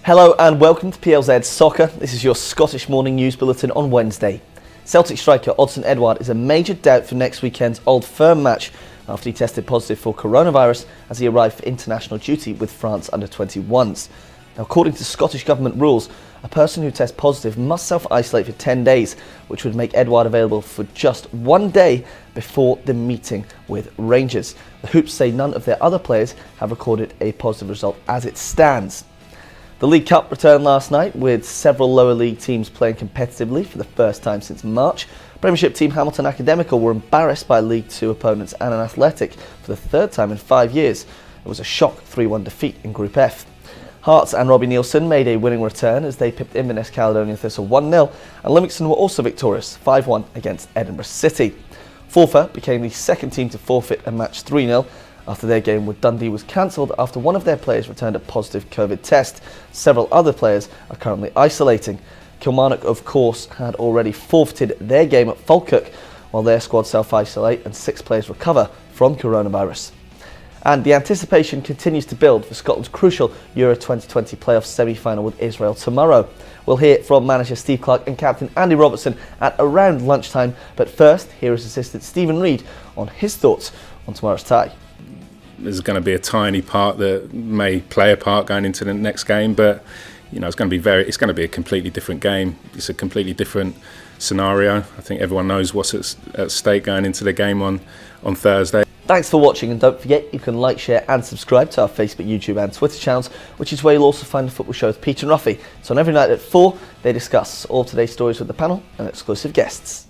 Hello and welcome to PLZ Soccer. This is your Scottish morning news bulletin on Wednesday. Celtic striker Edouard is a major doubt for next weekend's Old Firm match after he tested positive for coronavirus as he arrived for international duty with France under-21s. Now, according to Scottish Government rules, a person who tests positive must self-isolate for 10 days, which would make Edouard available for just 1 day before the meeting with Rangers. The Hoops say none of their other players have recorded a positive result as it stands. The League Cup returned last night with several lower league teams playing competitively for the first time since March. Premiership team Hamilton Academical were embarrassed by League Two opponents Annan Athletic for the third time in 5 years. It was a shock 3-1 defeat in Group F. Hearts and Robbie Neilson made a winning return as they pipped Inverness Caledonian Thistle 1-0, and Livingston were also victorious 5-1 against Edinburgh City. Forfar became the second team to forfeit a match 3-0 after their game with Dundee was cancelled after one of their players returned a positive COVID test. Several other players are currently isolating. Kilmarnock, of course, had already forfeited their game at Falkirk while their squad self-isolate and 6 players recover from coronavirus. And the anticipation continues to build for Scotland's crucial Euro 2020 playoff semi-final with Israel tomorrow. We'll hear from manager Steve Clarke and captain Andy Robertson at around lunchtime, but first, here is assistant Stephen Reid on his thoughts on tomorrow's tie. There's going to be a tiny part that may play a part going into the next game, but it's going to be a completely different game. It's a completely different scenario. I think everyone knows what's at stake going into the game on Thursday. Thanks for watching, and don't forget you can like, share and subscribe to our Facebook, YouTube and Twitter channels, which is where you'll also find the football show with Peter and Ruffy. So on every night at 4, they discuss all today's stories with the panel and exclusive guests.